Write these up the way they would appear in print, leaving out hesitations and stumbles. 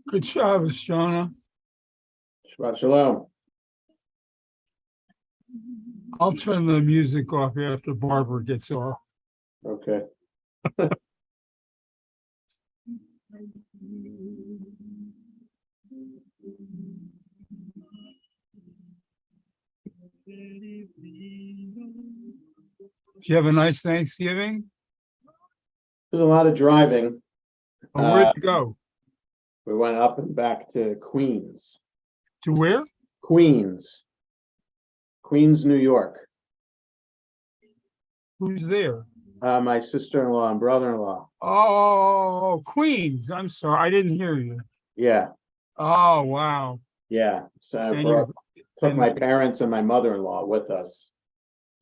Good job, Jonah. Shabbat shalom. I'll turn the music off after Barbara gets off. Okay. Did you have a nice Thanksgiving? There's a lot of driving. Or where'd you go? We went up and back to Queens. To where? Queens, New York. Who's there? My sister-in-law and brother-in-law. Oh, Queens. I'm sorry, I didn't hear you. Yeah, Oh, wow. yeah. So I And took my parents and my mother-in-law with us.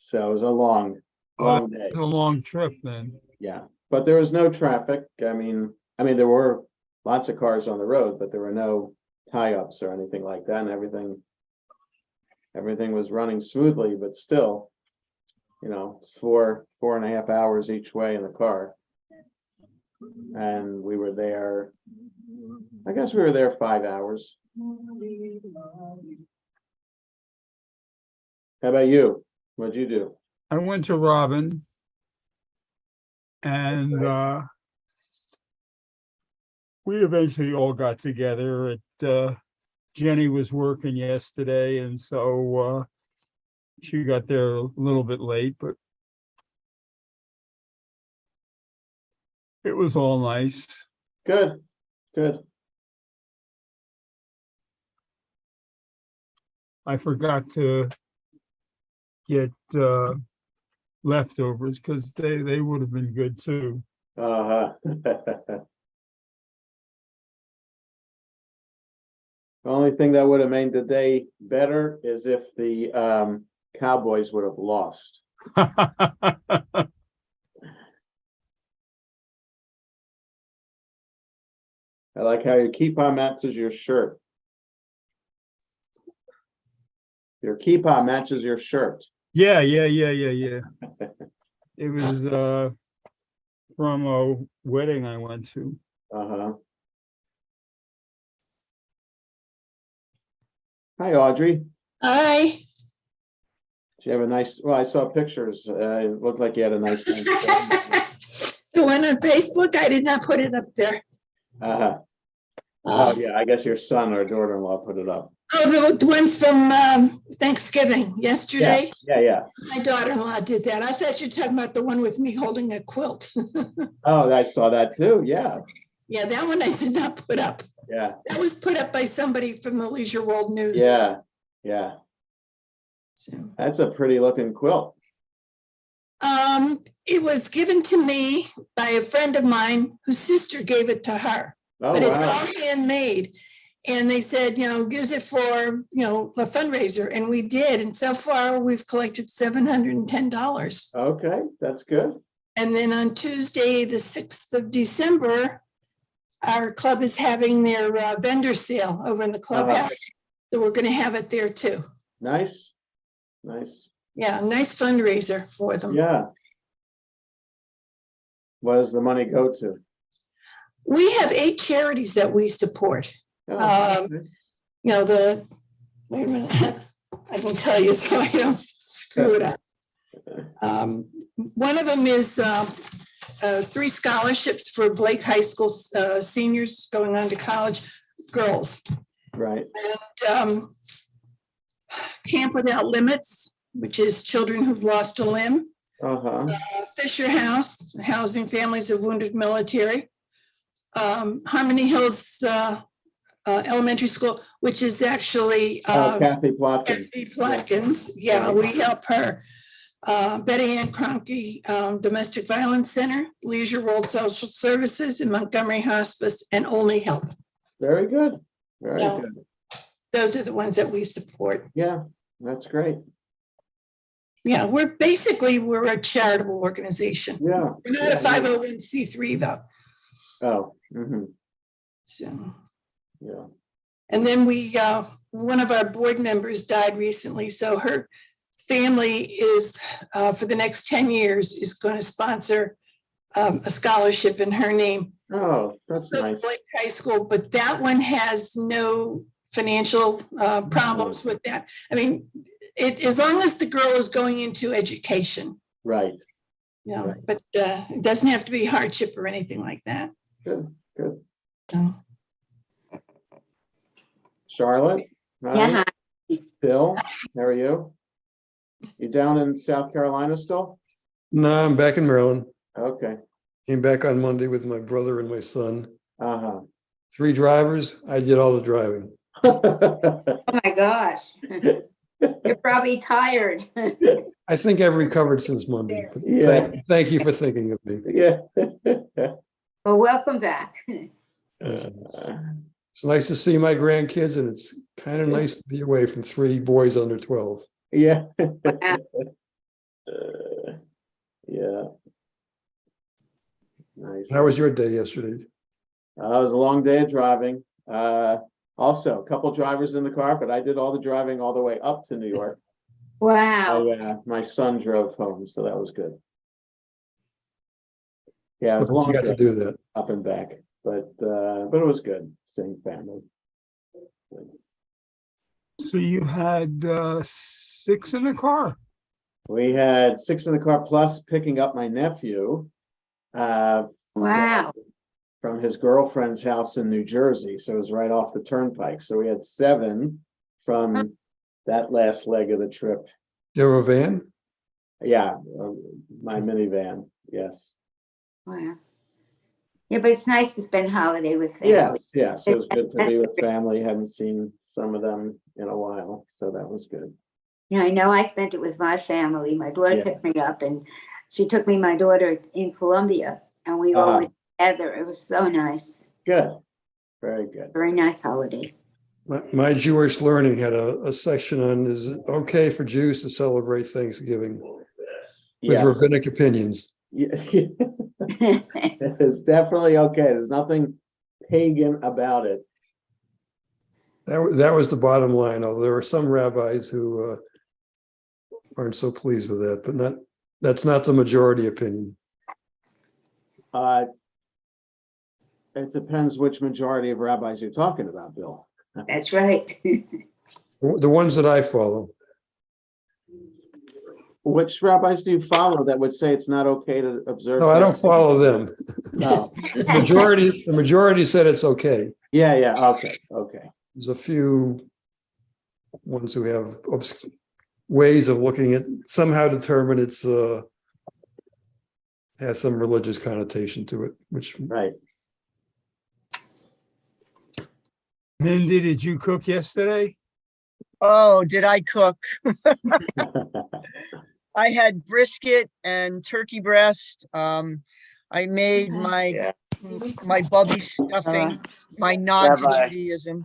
So it was a long day. It's a long trip then. Yeah, but there was no traffic. I mean, there were lots of cars on the road, but there were no tie-ups or anything like that, and everything was running smoothly. But still, it's 4.5 hours each way in the car, and we were there. I guess we were there 5 hours. How about you? What'd you do? I went to Robin and Nice. we eventually all got together. Jenny was working yesterday, and so she got there a little bit late, but it was all nice. Good. I forgot to get leftovers because they would have been good too. Uh-huh. The only thing that would have made the day better is if the Cowboys would have lost. I like how your kippah matches your shirt. Your kippah matches your shirt. Yeah. It was from a wedding I went to. Uh-huh. Hi, Audrey. Hi. Did you have a nice, well, I saw pictures. It looked like you had a nice Thanksgiving. The one on Facebook, I did not put it up there. Uh-huh. Oh, yeah, I guess your son or daughter-in-law put it up. Oh, the ones from Thanksgiving yesterday. Yeah. My daughter-in-law did that. I thought you were talking about the one with me holding a quilt. Oh, I saw that too. Yeah. Yeah, that one I did not put up. Yeah. That was put up by somebody from the Leisure World News. Yeah. So, That's a pretty looking quilt. it was given to me by a friend of mine whose sister gave it to her. Oh, But it's wow. all handmade. And they said, use it for, a fundraiser. And we did. And so far we've collected $710. Okay, that's good. And then on Tuesday, the 6th of December, our club is having their vendor sale over in the clubhouse. So we're going to have it there too. Nice. Nice. Yeah, nice fundraiser for them. Yeah. What does the money go to? We have 8 charities that we support. Oh, okay. Wait a minute, I can tell you so I don't screw it up. One of them is 3 scholarships for Blake High School seniors going on to college, girls. Right. And Camp Without Limits, which is children who've lost a limb. Fisher House, housing families of wounded military. Harmony Hills Elementary School, which is actually Kathy Plotkin. Kathy Plotkins. Yeah, we help her. Betty Ann Kroenke Domestic Violence Center, Leisure World Social Services, and Montgomery Hospice, and Only Help. Very good. Very So, good. those are the ones that we support. Yeah, that's great. Yeah, we're a charitable organization. Yeah. We're not a 501c3 though. Oh. So, Yeah. and then one of our board members died recently, so her family is for the next 10 years is going to sponsor a scholarship in her name. Oh, that's nice. Blake High School, but that one has no financial problems with that. I mean, as long as the girl is going into education. Right. Yeah, Right. but it doesn't have to be hardship or anything like that. Good. Good. So, Charlotte? Hi. Yeah, Bill, how are you? You down in South Carolina still? No, I'm back in Maryland. Okay. Came back on Monday with my brother and my son. 3 drivers. I did all the driving. oh my gosh. You're probably tired. I think I've recovered since Monday. But Yeah. thank you for thinking of me. Yeah. Well, welcome back. It's nice to see my grandkids, and it's kind of nice to be away from 3 boys under 12. Yeah. Yeah. Nice. How was your day yesterday? It was a long day of driving. Also, a couple drivers in the car, but I did all the driving all the way up to New York. Wow. My son drove home, so that was good. Yeah, it was a You long got to day do that. up and back, but it was good seeing family. So you had 6 in the car. We had 6 in the car plus picking up my nephew. Wow. From his girlfriend's house in New Jersey, so it was right off the turnpike. So we had 7 from that last leg of the trip. You're a van? Yeah, my minivan. Yes. Wow. Yeah, but it's nice to spend holiday with family. Yes. Yes. It was good to be with family. Hadn't seen some of them in a while, so that was good. Yeah, I know I spent it with my family. My daughter Yeah. picked me up and she took me, my daughter in Columbia, and we all went together. It was so nice. Good. Very good. Very nice holiday. My Jewish learning had a section on, is it okay for Jews to celebrate Thanksgiving? With Yeah. rabbinic opinions. It's definitely okay. There's nothing pagan about it. That was the bottom line, although there were some rabbis who aren't so pleased with that, but that's not the majority opinion. It depends which majority of rabbis you're talking about, Bill. That's right. The ones that I follow. Which rabbis do you follow that would say it's not okay to observe? No, I don't follow them. No. The majority said it's okay. Yeah. Okay. There's a few ones who have ways of looking at, somehow determine it's has some religious connotation to it, which Right. Mindy, did you cook yesterday? Oh, did I cook? I had brisket and turkey breast. I made my bubby stuffing, my nod to Rabbi. Judaism.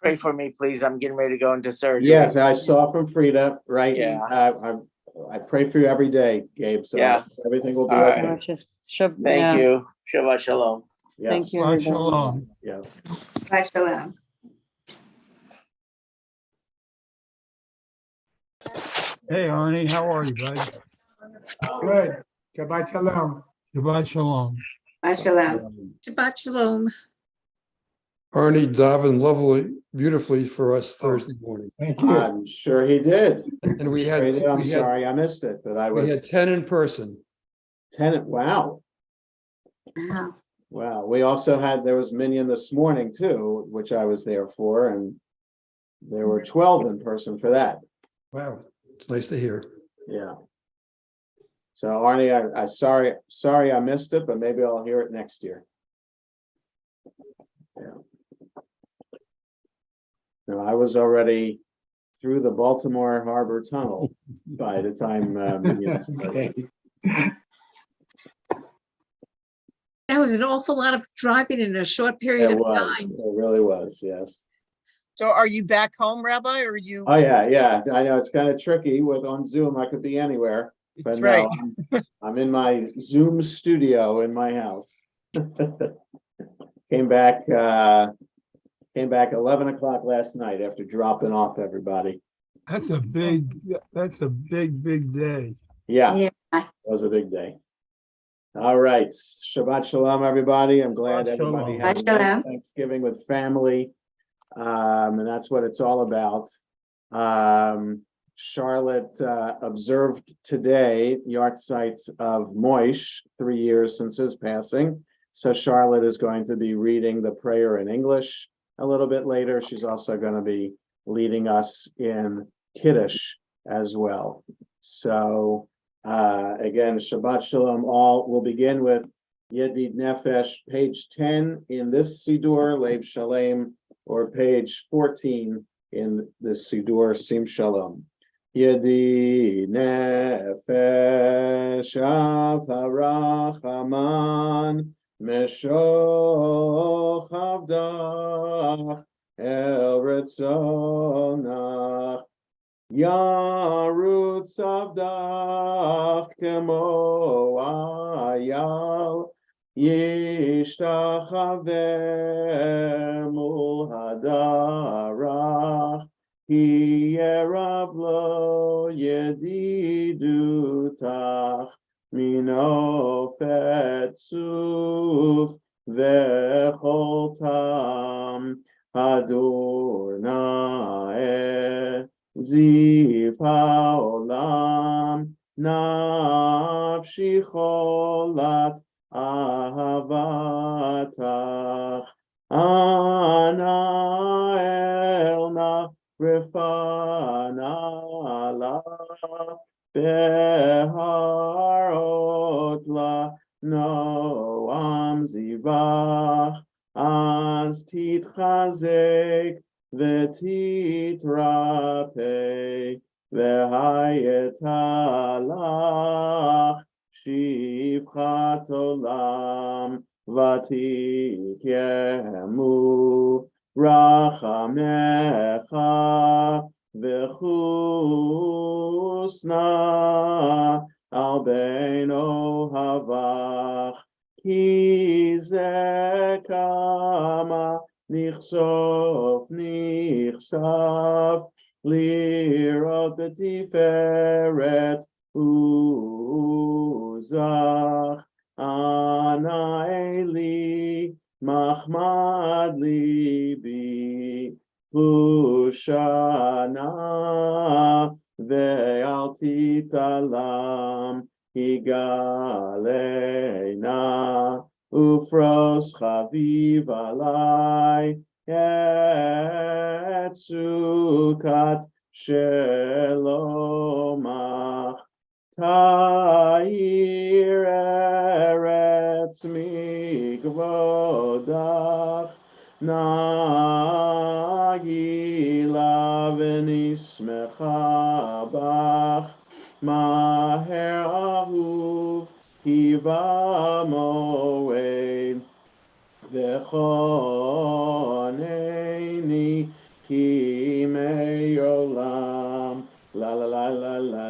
Pray for me, please. I'm getting ready to go into surgery. Yes, I saw from Frida, right? Yeah. I pray for you every day, Gabe, so Yeah. everything will be All right. okay. Let's just shove. Thank you. Shabbat shalom. Yes, Thank you, Bye, everybody. shalom. yes. Bye, shalom. Hey, Arnie, how are you, bud? Good. Shabbat shalom. Shabbat shalom. Bye, shalom. Shabbat shalom. Arnie davened beautifully for us Thursday morning. Thank you. I'm sure he did. And we Sure he had, did. I'm we had, sorry I missed it, but I we was had 10 in person. tenant. Wow. Wow. Wow. We also had, there was Minyan this morning too, which I was there for, and there were 12 in person for that. Wow, it's nice to hear. Yeah. So Arnie, I sorry I missed it, but maybe I'll hear it next year. Yeah. No, I was already through the Baltimore Harbor Tunnel by the time Minyan started. Okay. That was an awful lot of driving in a short period It of was, time. it really was, yes. So are you back home, Rabbi, or are you? Oh, yeah. I know it's kind of tricky with on Zoom. I could be anywhere, but That's right. no, I'm in my Zoom studio in my house. Came back 11 o'clock last night after dropping off everybody. That's a big day. Yeah, Yeah. it was a big day. All right. Shabbat shalom, everybody. I'm glad Shabbat everybody shalom. had a Shabbat shalom. nice Thanksgiving with family. And that's what it's all about. Charlotte observed today the yahrzeit of Moish, 3 years since his passing. So Charlotte is going to be reading the prayer in English a little bit later. She's also going to be leading us in Kiddush as well. So again, Shabbat Shalom all. We'll begin with Yedid Nefesh, page 10 in this Siddur, Lev Shalem, or page 14 in the Siddur, Sim Shalom. Yedid Nefesh Av HaRachaman Meshoch Avdach El Retzonach Yarutz Avdach Kemo Ayal Yishtachaveh Mul Hadarach Ki Yerav Lo Yedidutach Mino Fetzuf Vechol Tam Adonai Ziv Haolam Nafshi Cholat Ahavatach Ana Elna Refana La Beharot La Noam Zivach Az Titchazek Vetitrape Vehayetalach Shivchat Olam Vatikemu Rachamecha Vechusna Al Beino Havach Ki Zekama Nichsof Nichsaf Lirot Betiferet Uzach Ana Eli Mahmad Libi Hushana Ve'al Titalam Higalena Ufros Chaviv Alai Et Sukat Shelomach Ta'ir Eretz Mikvodach Nagila V'nismecha Bach Maher Ahuv Kiva Moed V'choneni Ki Me'olam La la la la la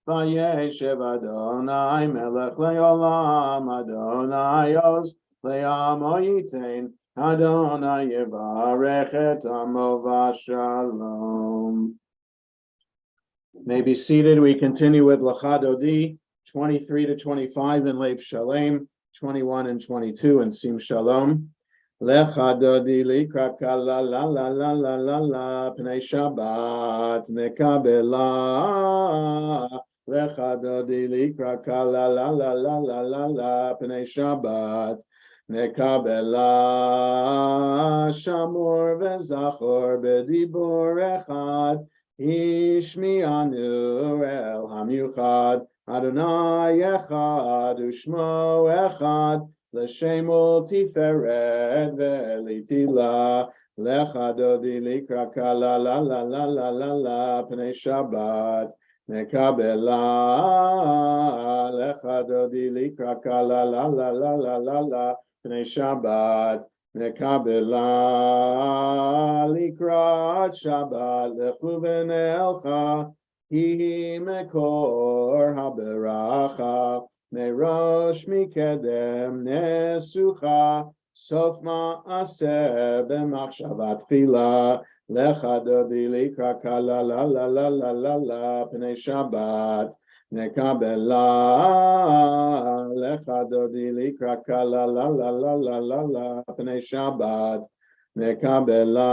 Vayeshev Adonai melech leolam, Adonai oz le'amo yitain, Adonai yevarech et amo v'shalom. May be seated. We continue with Lecha Dodi, 23 to 25 in Lev Shalem, 21 and 22 in Sim Shalom. Lecha Dodi likra kala la la la la la la pnei Shabbat nekabela. Lecha Dodi likra kala la la la la la la pnei Shabbat nekabela. Shamor vezachor bedibur echad. Ishmi'anu el hamiuchad, Adonai echad, u'shmo echad, l'shemo tiferet ve'litila, lecha dodi likra kala la la la la la la pnei Shabbat, nekabela, lecha dodi likra kala la la la la la la pnei Shabbat, nekabela likrat Shabbat lechuven elcha hi mekor haberacha merosh mikedem nesucha sof ma'aseh b'machshavat tefila lecha dodi likra kala la la la la la la pnei Shabbat nekabela lecha dodi likra kala la la la la la la pnei Shabbat nekabela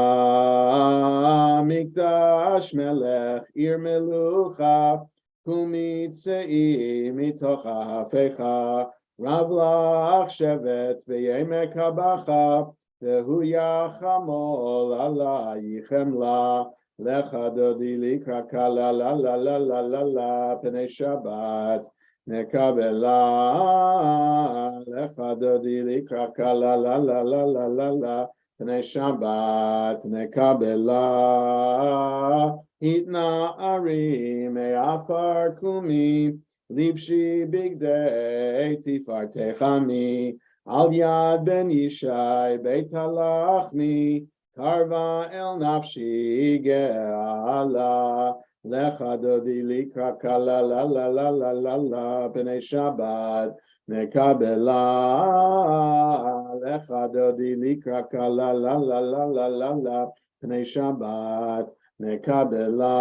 mikdash melech ir melucha kumitzei mitocha hafecha rav lach shevet v'yemek habacha vehu yachamol alayichem la lecha dodi likra kala la la la la la la pnei Shabbat nekabela lecha dodi likra kala la la la la la la pnei Shabbat nekabela hitna ari me'afar kumi libshi bigdei tifartechami al yad ben Yishai beit halachmi karva el nafshi ge'ala lecha dodi likra kala la la la la la la pnei Shabbat nekabela lecha dodi likra kala la la la la la la pnei Shabbat nekabela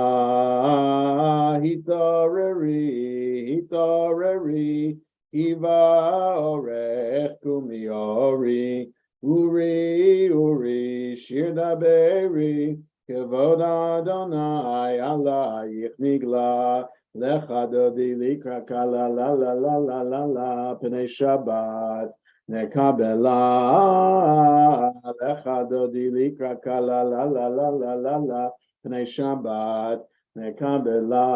hitoreri Kiva orech kumiori uri shir daberi kevod Adonai alayich nigla lecha dodi likra kala la la la la la la pnei Shabbat nekabela lecha dodi likra kala la la la la la la pnei Shabbat nekabela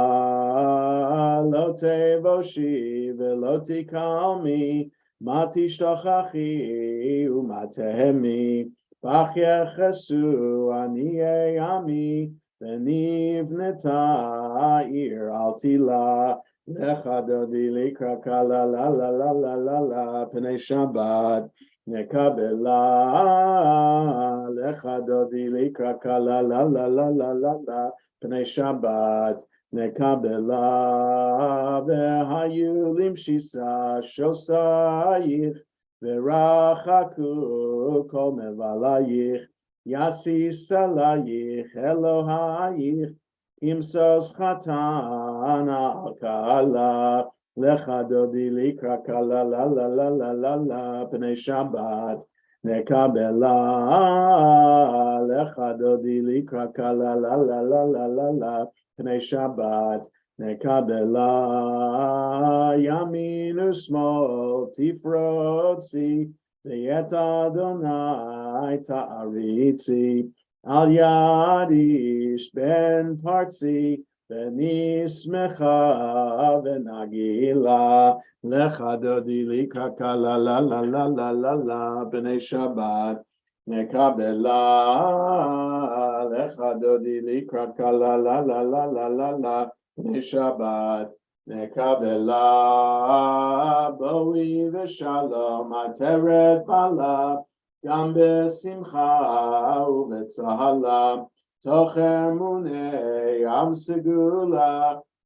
lo tevoshi velo tikalmi mati shtochachi umatehemi v'achyechesu aniei ami v'nivneta ir al tila lecha dodi likra kala la la la la la la pnei Shabbat nekabela lecha dodi likra kala la la la la la la pnei Shabbat nekabela v'hayu limshisa shosayich v'rachaku kol mevalayich yasis alayich Elohayich imsos chatan al kala lecha dodi likra kala la la la la la la pnei Shabbat nekabela lecha dodi likra kala la la la la la la pnei Shabbat nekabela yamin usmol tifrotzi v'yet Adonai ta'aritzi al yad ish ben partzi v'nismecha v'nagila lecha dodi likra kala la la la la la la pnei Shabbat nekabela lecha dodi likra kala la la la la la la pnei Shabbat nekabela boi v'shalom ateret bala gam besimcha u'betzahala toch emunei am segula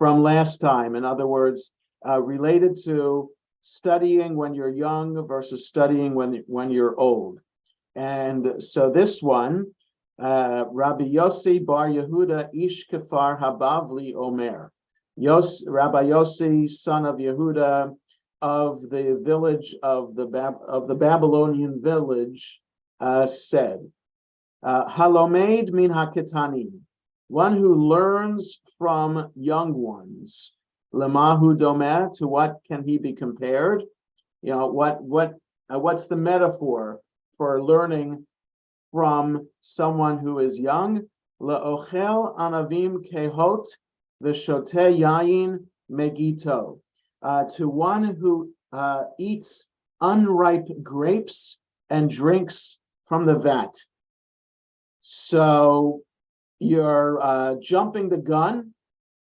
from last time. In other words, related to studying when you're young versus studying when you're old. And so this one, Rabbi Yossi Bar Yehuda Ish Kefar Habavli Omer. Rabbi Yossi, son of Yehuda, of the village of the Babylonian village, said, Halomed min haketanim, one who learns from young ones. Lemahu domeh, to what can he be compared? You know, what's the metaphor for learning from someone who is young? Le'ochel anavim kehot v'shoteh yayin megito, to one who eats unripe grapes and drinks from the vat. So you're jumping the gun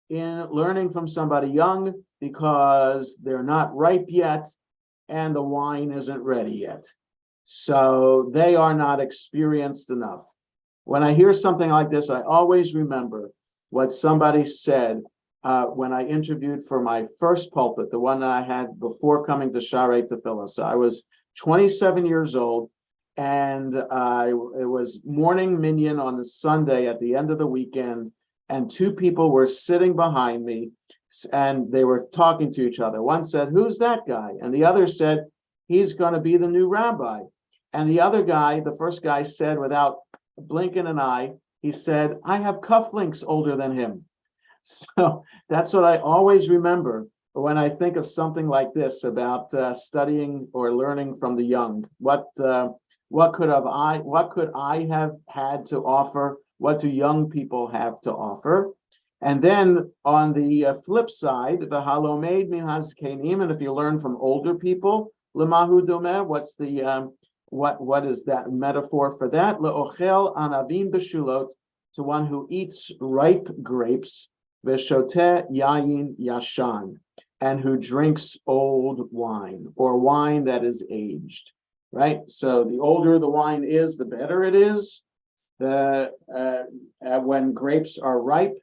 in learning from somebody young because they're not ripe yet and the wine isn't ready yet. So they are not experienced enough. When I hear something like this, I always remember what somebody said when I interviewed for my first pulpit, the one that I had before coming to Sharei Tefillah. So I was 27 years old, and it was morning minyan on the Sunday at the end of the weekend, and two people were sitting behind me, and they were talking to each other. One said, "Who's that guy?" And the other said, "He's going to be the new rabbi." And the other guy, the first guy, said without blinking an eye, he said, "I have cufflinks older than him." So that's what I always remember when I think of something like this about studying or learning from the young. What could I have had to offer? What do young people have to offer? And then on the flip side, the halomed min hazkenim, and if you learn from older people, lemahu domeh, what's the what is that metaphor for that? Le'ochel anavim b'shulot, to one who eats ripe grapes, v'shoteh yayin yashan, and who drinks old wine, or wine that is aged, right? So the older the wine is, the better it is. When grapes are ripe,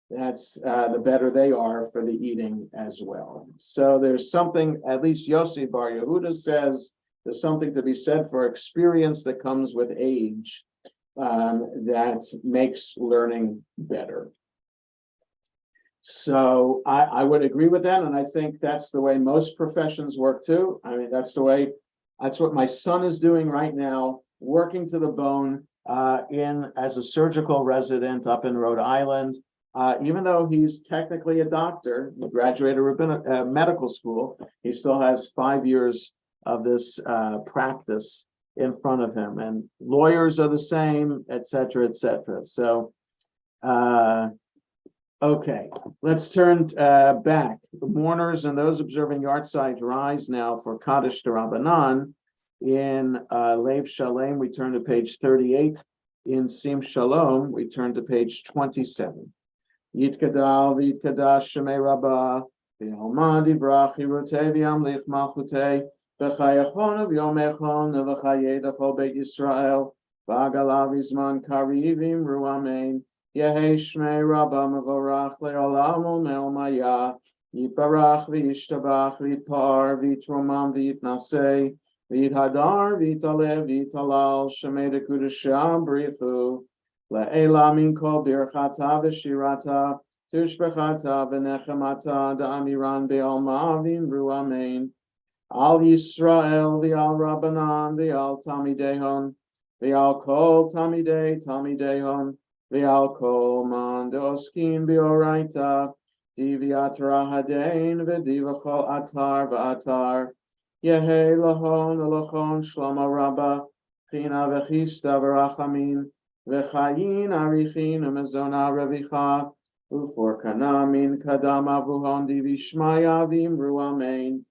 that's the better they are for the eating as well. So there's something, at least Yossi Bar Yehuda says, there's something to be said for experience that comes with age that makes learning better. So I would agree with that, and I think that's the way most professions work too. I mean, that's what my son is doing right now, working to the bone as a surgical resident up in Rhode Island. Even though he's technically a doctor, he graduated medical school, he still has 5 years of this practice in front of him, and lawyers are the same, et cetera, et cetera. So, okay, let's turn back. The mourners and those observing yahrzeit rise now for Kaddish D'Rabbanan. In Lev Shalem, we turn to page 38. In Sim Shalom, we turn to page 27. Yitkadal v'yitkadash shemei Rabba v'yalma divrach hirutei v'yamlich malchutei v'chayachon v'yomechon v'chayedachol beit Yisrael v'agalav izman karivim ruamein Yehei shmei Rabba mevorach le'olam u'me'omaya yitbarach v'yishtabach v'yitpar v'yitromam v'yitnasei v'yithadar v'yitalev v'yitalal shemei dekudasham brithu Le'ela min kol birchata v'shirata tushbechata v'nechemata da'amiran be'alma v'imru amen. Al Yisrael v'al Rabbanan v'al Tamidehon v'al kol Tamidehon v'al kol man de'oskin b'oraita divyatra hadein v'divachol atar v'atar Yehei lahon shlama rabba china v'chista v'rachamin V'chayin arichin umezona revicha ufor kanamin kadam avuhon divishmaya v'imru amen.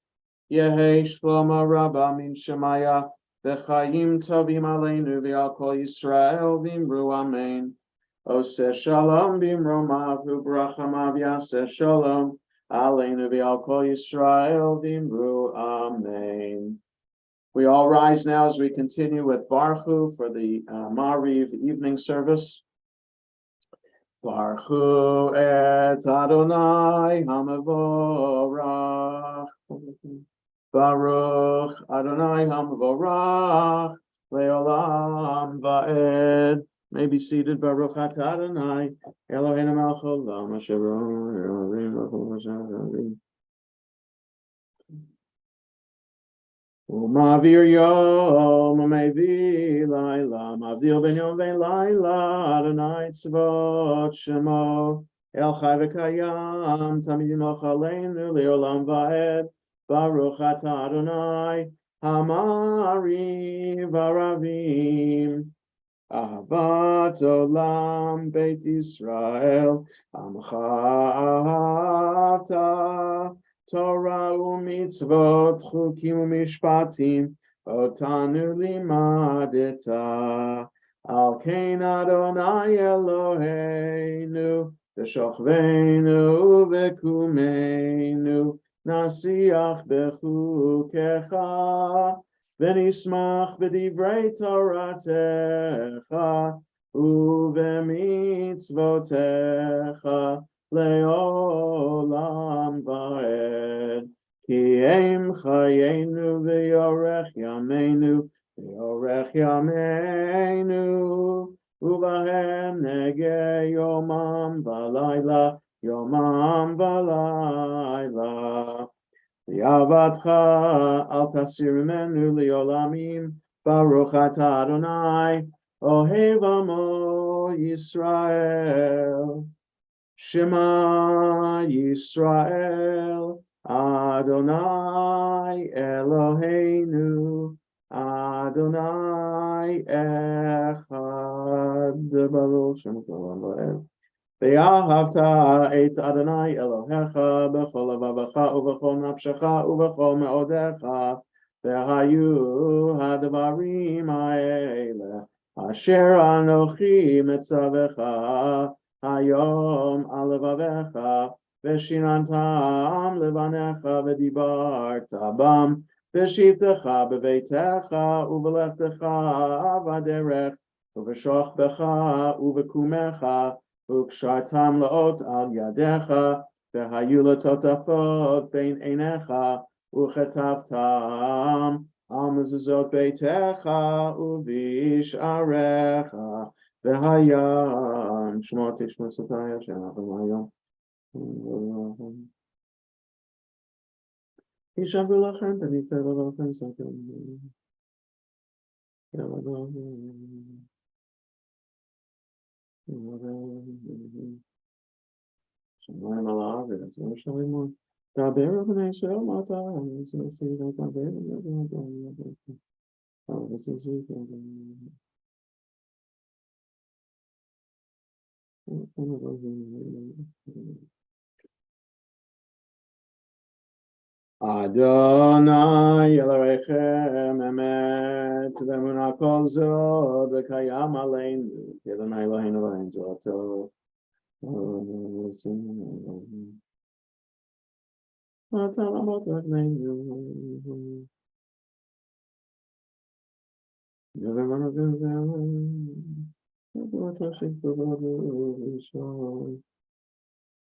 Yehei shloma rabba min shemaya v'chayim tovim aleinu v'al kol Yisrael v'imru amen. Oseh shalom b'imromav u'brachamav yaseh shalom aleinu v'al kol Yisrael v'imru amen. We all rise now as we continue with Baruch Hu for the Ma'ariv evening service. Baruch et Adonai Hamavorach. Baruch Adonai Hamavorach Leolam Va'ed. May be seated. Baruch atah Adonai Eloheinu melech haolam asher Umavir yom umevi laila mavdil ben yom ben laila Adonai tzvot shemo El chai v'kayam tamid yimach aleinu leolam va'ed Baruch atah Adonai Hamari v'aravim Ahavat olam Beit Yisrael Amcha ata Torah u'mitzvot chukim u'mishpatim otanu limadeta al kein Adonai Eloheinu v'shochveinu v'kumeinu nasiach bechukecha v'nismach b'divrei Toratecha u'v'mitzvotecha leolam va'ed ki em chayenu v'yorech yameinu u'vahem nege yomam v'layla Yavadcha al tasir menu liolamim Baruch atah Adonai Ohev amo Yisrael Shema Yisrael Adonai Eloheinu Adonai Echad Baruch Shem Kol Olam Ve'ahavta et Adonai Elohecha b'chol levavecha u'b'chol nafshecha u'b'chol me'odecha ve'hayu hadvarim ha'ele asher anochi metzavecha hayom al levavecha ve'shinantam levanecha ve'dibarta bam ve'shivtecha beveitecha u'v'lechtecha v'aderech u'v'shochbecha u'v'kumecha Ukshartam laot al yadecha, vehayu latotafot bein einecha, uchetavtam al mezuzot beitecha, uvish arecha, vehayam shmot ishmasotaya shenachim hayom. Hishavu lachem benitev lachem sakem. Shalom alav, shalom. Daber b'nei Yisrael mata, Adonai Elohechem emet v'emunah kol zod v'kayam aleinu Adonai Eloheinu v'ein zoto Atalamot v'agneinu Yevimanu v'zeh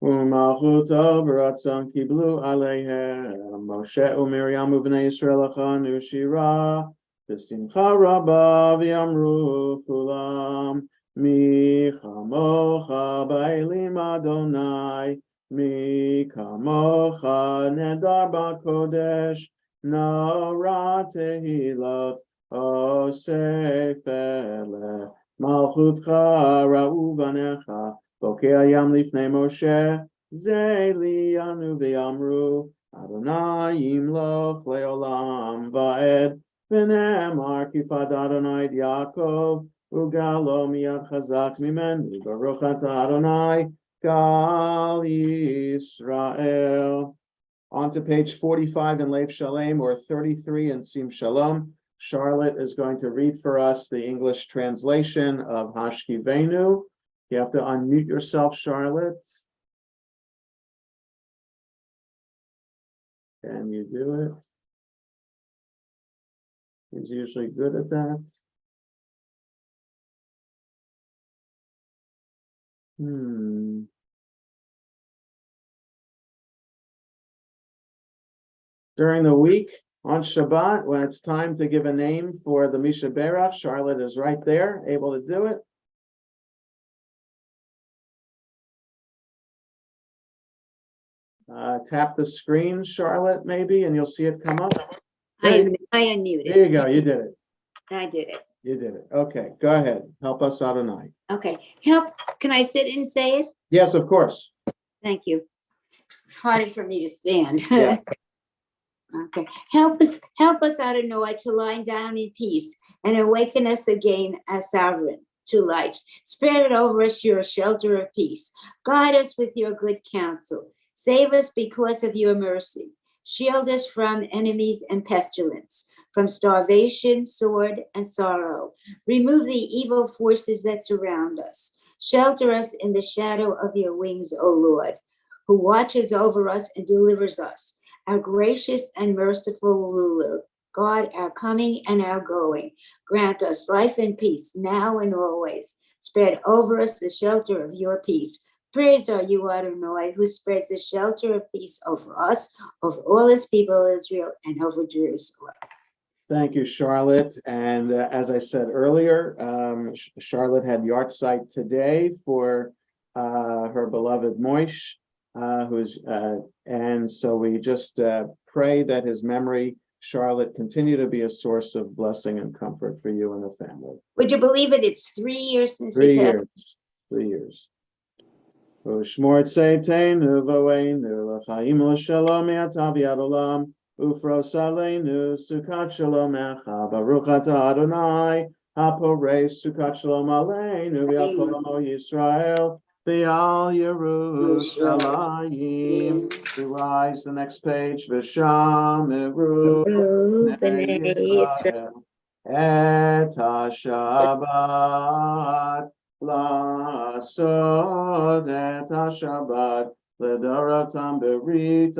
U'malchuto b'ratzon kiblu aleihem Moshe u'Miriam u'bnei Yisrael achanu shira B'simcha rabba v'yamru kulam Mi chamocha ba'elim Adonai Mi kamocha nedar ba'kodesh Nara tehilot osef eleh Malchutcha ra'u banecha Bokei hayam lifnei Moshe, Zei liyanu v'yamru, Adonai yimloch leolam va'ed, V'ne'emar kifad Adonai et Yaakov, Ugalo miyad chazak mimenu, Baruch atah Adonai, Gal Yisrael. On to page 45 in Lev Shalem, or 33 in Sim Shalom. Charlotte is going to read for us the English translation of Hashkivenu. You have to unmute yourself, Charlotte. Can you do it? He's usually good at that. Hmm. During the week on Shabbat, when it's time to give a name for the Misha Berach, Charlotte is right there, able to do it. Tap the screen, Charlotte, maybe, and you'll see it come up. I unmuted. There you go. You did it. I did it. You did it. Okay, go ahead. Help us out tonight. Okay, can I sit and say it? Yes, of course. Thank you. It's harder for me to stand. Yeah. Okay, help us out of Noah to lie down in peace and awaken us again as sovereign to life. Spread over us your shelter of peace. Guide us with your good counsel. Save us because of your mercy. Shield us from enemies and pestilence, from starvation, sword, and sorrow. Remove the evil forces that surround us. Shelter us in the shadow of your wings, O Lord, who watches over us and delivers us. Our gracious and merciful ruler, God, our coming and our going. Grant us life and peace now and always. Spread over us the shelter of your peace. Praised are you, Adonai, who spreads the shelter of peace over us, over all his people of Israel, and over Jerusalem. Thank you, Charlotte. And as I said earlier, Charlotte had yahrzeit today for her beloved Moish, and so we just pray that his memory, Charlotte, continue to be a source of blessing and comfort for you and the family. Would you believe it? It's 3 years since 3 he passed. years. 3 years. Ushmor tzeiteinu v'oeinu l'chaim l'shalom me'ata v'ad olam ufros aleinu sukat shalom echa baruch atah Adonai haporei sukat shalom aleinu v'al kol amo Yisrael v'al Yerushalayim. We rise the next page. V'shameru b'nei Yisrael et ha-Shabbat Lasod et ha-Shabbat Ledorotam berit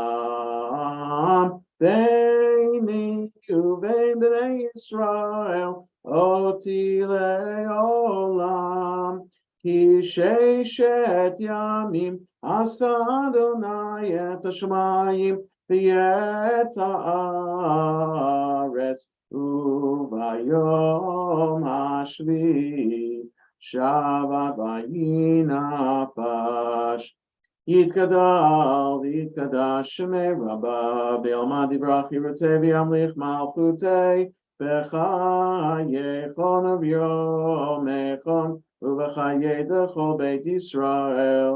olam Beini uvein b'nei Yisrael oti le'olam Ki sheishet yamim asa Adonai et ha-shamayim v'et ha'aretz Uvayom hashvi Shabbat vayinapash Yitkadash Shemei Rabba Be'alma divrach Yirutei v'yamlich malchutei B'chayechon v'yomechon Uv'chayedechol Beit Yisrael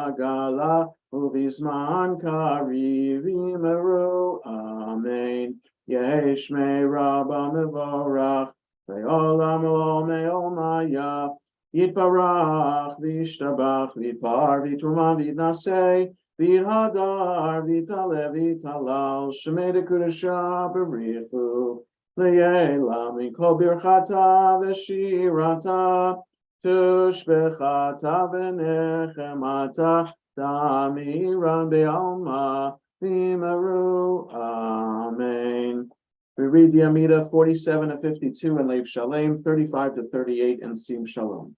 Bagala Ubizman kariv imeru, amen. Yeshmei Rabba mevorach, ve'olam olam me'omaya, yitbarach v'ishtabach v'par v'truma v'naseh, v'hadar v'tale v'talal, shemei dekudasha b'richu, le'ela mikol birchata v'shirata, tushbechata v'nechemata, Damiran be'alma v'imaru. Amen. We read the Amida 47 to 52 and Lev Shalem 35 to 38 and Sim Shalom.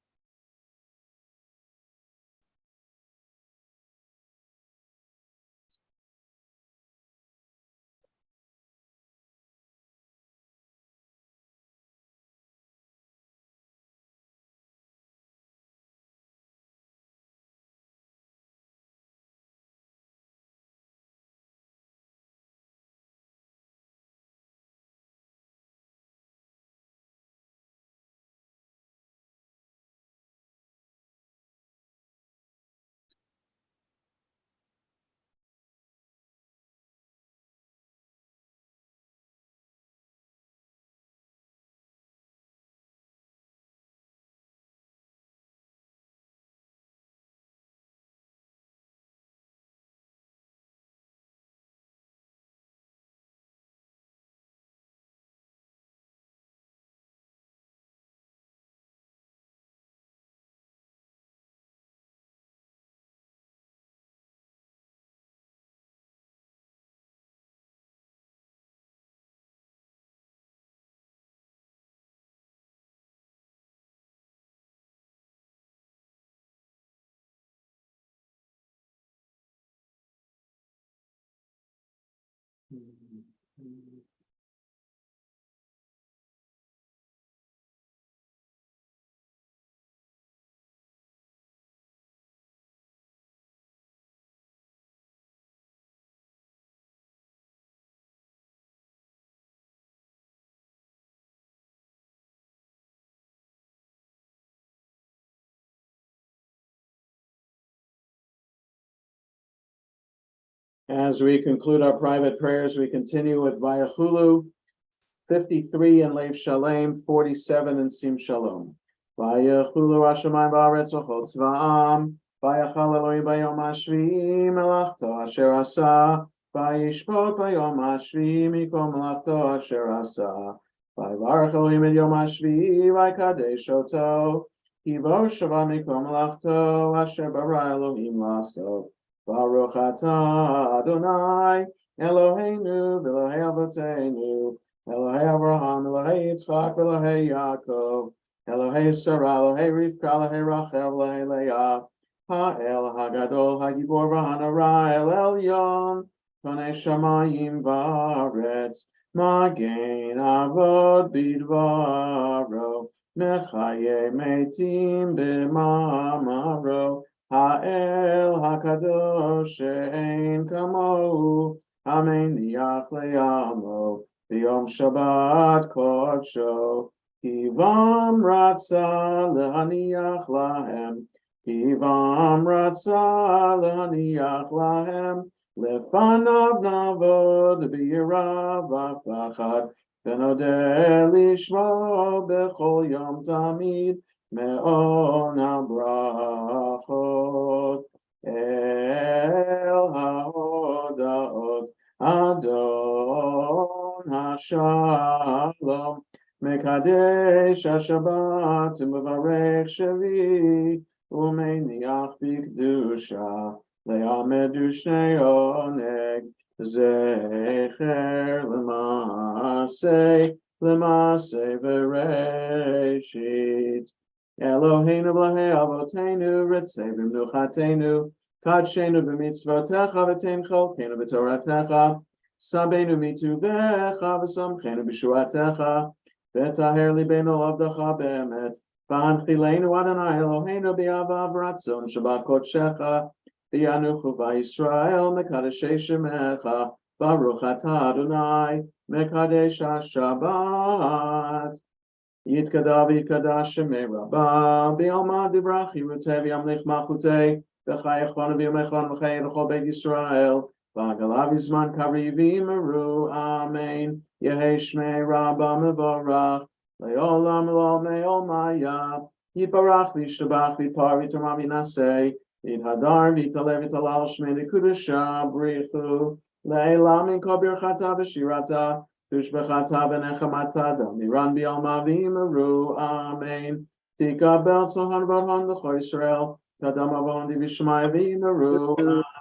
As we conclude our private prayers, we continue with Vayachulu, 53 in Lev Shalem, 47 in Sim Shalom. Vayachulu Hashemayim Ba'aretz V'chol Tzva'am, Vayachal Elohim Bayom HaShvi'i Melachto Asher Asa, Vayishpot Bayom HaShvi'i Mikom Melachto Asher Asa, Vayivarech Elohim Et Yom HaShvi'i Vayikadesh Oto, Kivo Shava Mikom Melachto Asher Bara Elohim Laso. Baruch atah Adonai Eloheinu v'Elohei Avoteinu Elohei Avraham Elohei Yitzchak Elohei Yaakov Elohei Sarah Elohei Rivka Elohei Rachel Elohei Leah Ha'el Hagadol Hagibor v'Hanara El Elyon Konei Shamayim V'Aretz Magen Avod Bidvaro Mechaye Metim B'Mamaro Ha'el HaKadosh She'ein Kamohu Hameniach Le'amo B'Yom Shabbat Kodsho Kivam Ratza Lehaniach Lahem Kivam Ratza Lehaniach Lahem Lefanav Navod B'Yirav V'Pachad V'Nodeh Lishmo B'Chol Yom Tamid Me'on HaBrachot El HaHodaot Adon HaShalom Mekadesh HaShabbat Umevarech Shavi Umeniach B'Kedusha Le'amedu Shnei Oneg Zecher L'Maseh V'Reshit Eloheinu b'lahei avoteinu, ritzei b'mnuchatenu, kadshenu b'mitzvotecha, v'tein cholkeinu b'toratecha, sabeinu mituvecha, v'samchenu b'shuatecha, v'taher libeinu l'avdacha be'emet, v'hanchilenu Adonai Eloheinu b'yavav ratzon, shabbat kodshecha, v'yanuchu v'Yisrael, mekadeshei shemecha, baruch atah Adonai, mekadesh ha-shabbat. Yitkadav Yitkadash Shemei Rabba B'Yalma Dibrachi Rutev Yamlich Machutei V'chayach Banu V'Yomechon V'chayach L'chol Beit Yisrael V'Agalav Yizman Kavri V'Yimeru Amen Yehei Shmei Rabba Mevorach Le'olam Lo Me'ol Maya Yibarach V'Yishtabach V'Par V'Tomam Yinasei V'Yidhadar V'Yitalev V'Ytalal Shmei D'Kudusha B'Richu Le'elam Min Kol Birchata V'Shirata Tushbechata v'nechamata miran b'yalma v'imeru amen. Tikabel tzolhan v'adhan l'chol Yisrael kadam avon divishmai v'imeru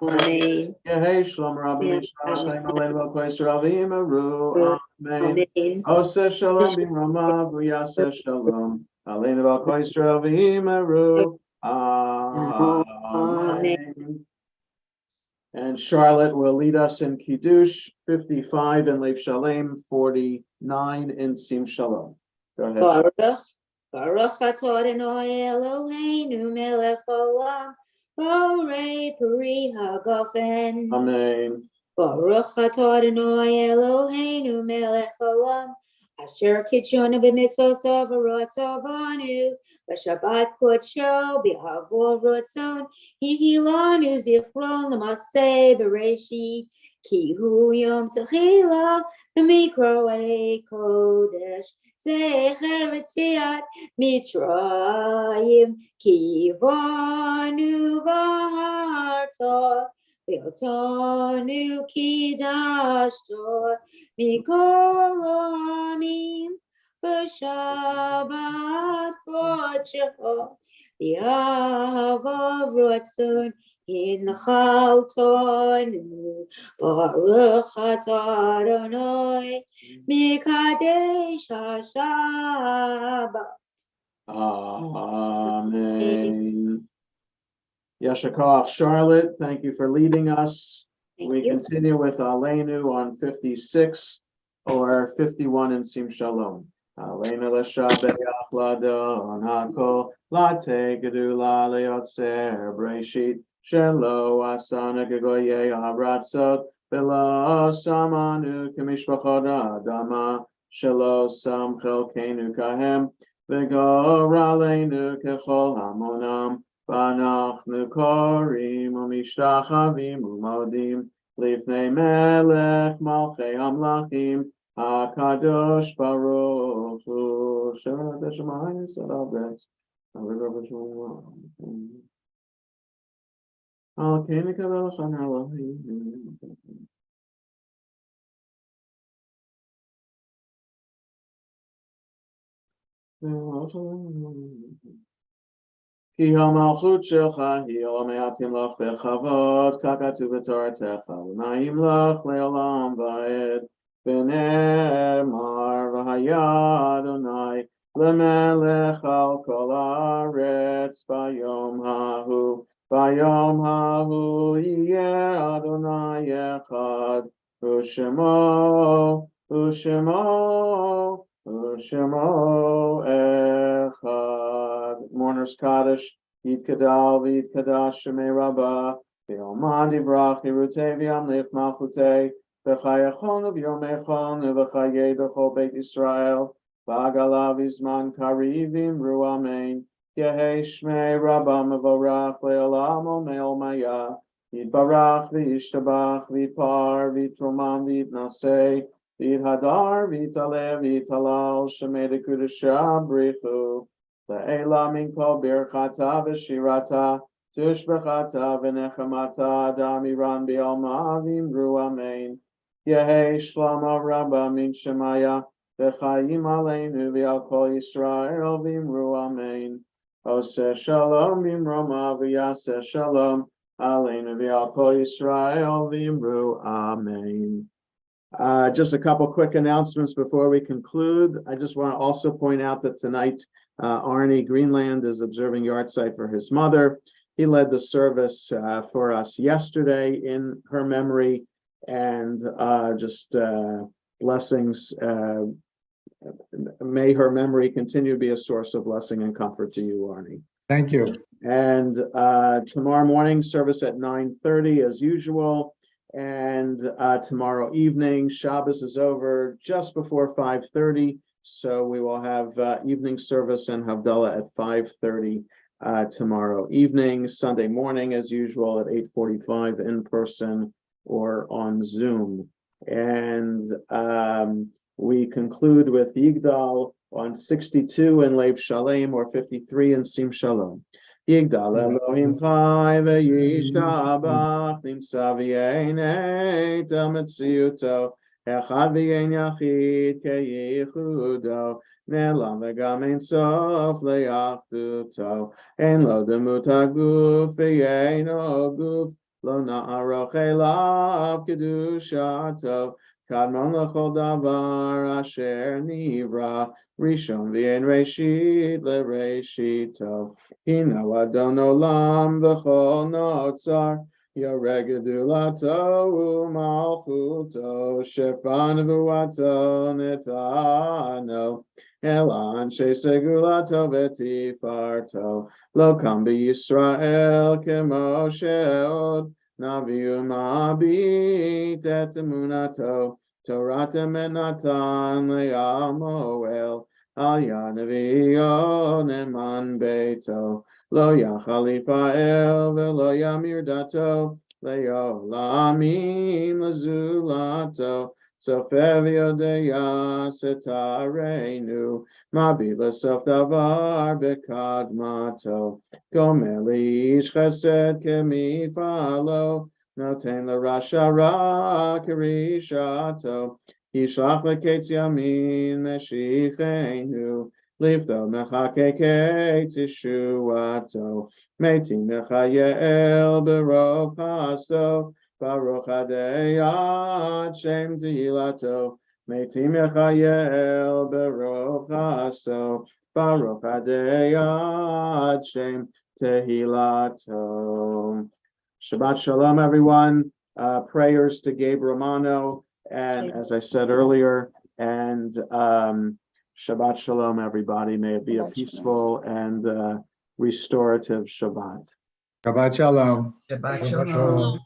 amen. Yehei shlom rabbi mishmar chaim aleinu l'chol Yisrael v'imeru amen. Oseh shalom b'mroma v'yaseh shalom aleinu l'chol Yisrael v'imeru amen. And Charlotte will lead us in Kiddush, 55 in Lev Shalem, 49 in Sim Shalom. Go ahead. Baruch atah Adonai Eloheinu melech haolam, borei peri hagafen. Amen. Baruch atah Adonai Eloheinu melech haolam, asher kitshonu b'mitzvotav v'rotav banu, v'shabbat kodsho b'havor rotzon, hihilanu zichron l'maseh b'reshit, ki hu yom techila b'mikroei kodesh, zecher l'tziat Mitzrayim, ki vanu v'harta, v'otanu kidashto, mikol ha'amim, v'shabbat kodsho, v'yavav rotzon, hinchaltonu, baruch atah Adonai, mikadesh ha-shabbat. Amen. Yashar Koach, Charlotte, thank you for leading us. We continue with Aleinu on 56 or 51 in Sim Shalom. Aleinu l'shabeach ladon hakol late gedula leotzer breshit shelo asana gegoye haratzot velo samanu kemishpachot adama shelo sam chelkenu kahem v'gor aleinu kechol hamonam V'anachnu korim u'mishtachavim u'modim lifnei melech malchei hamlachim HaKadosh Baruch Hu Shem Hashemayim Sarabes Al Keni Kavel Chan Elohim Ki ha-malchut shelcha hi me'atim lach bechavod kakatu v'toratecha v'na'im lach le'olam va'ed v'ne'emar v'haya Adonai le'melech al kol haaretz bayom hahu yeh Adonai echad u'shemo echad. Mourner's Kaddish, Yitgadal, V'Yitkadash, Shemei Rabbah, V'Yomad Yivrach, Yirutei V'Yamlich Malchutei, V'Chayachon V'Yomechon, V'Chayei B'Chol Beit Yisrael, V'Agala V'Zman Karivim Ru Amen, Yehei Shmei Rabbah Mevorach, Le'olam Omeil Maya, Yitbarach V'Yishtabach, V'Yitpar, V'Yitromam, V'Yitnasei, V'Yithadar, V'Yitalev, V'Yitalal, Shemei Dekudesha Brichu, Le'ela min kol birchata v'shirata, tushbechata v'nechamata, damiran bi'alma v'imru amen. Yehei shlama rabba min shemaya, v'chayim aleinu v'al kol Yisrael v'imru amen. Oseh shalom b'mroma v'yaseh shalom, aleinu v'al kol Yisrael v'imru amen. Just a couple quick announcements before we conclude. I just want to also point out that tonight Arnie Greenland is observing yahrzeit for his mother. He led the service for us yesterday in her memory, and blessings. May her memory continue to be a source of blessing and comfort to you, Arnie. Thank you. And tomorrow morning service at 9:30 as usual. And tomorrow evening, Shabbos is over just before 5:30. So we will have evening service and Havdalah at 5:30 tomorrow evening. Sunday morning, as usual, at 8:45 in person or on Zoom. And we conclude with Yigdal on 62 in Lev Shalem or 53 in Sim Shalom. Yigdal Elohim Chai v'yishtabach nimtza v'yenet el metziuto echad v'yen yachid keyichudo ne'lam v'gam ein sof le'achduto en lo demut haguf v'yeino guf lo na'aroch elav kedushato kadmon l'chol davar asher nivra Rishon v'yen reshit le'reshito Hino Adon Olam v'chol notzar Yoreh gedulato u'malchuto Shefa nevuato netano El anshe segulato v'tifarto Lo kam b'Yisrael kemo she'od Naviu ma'abit et emunato Toratem et natan le'al moel Al Yanavio Neman Beito Lo Yachalifael Velo Yamir Dato Leo Lamim Lazulato Sofevio Deya Setarenu Mabila Sof Davar Bekadmato Gomeli Ish Chesed Kemi Falo Noten La Rasha Ra Kirishato Yishlach leketz yamin meshichenu lifto mechakeke tishuato meitim mechayel berov chasto baruch adei shem tehilato meitim mechayel berov chasto baruch adei shem tehilato. Shabbat shalom, everyone. prayers to Gabe Romano, and as I said earlier, and Shabbat Shalom, everybody. May it be a peaceful and restorative Shabbat. Shabbat Shalom. Shabbat shalom.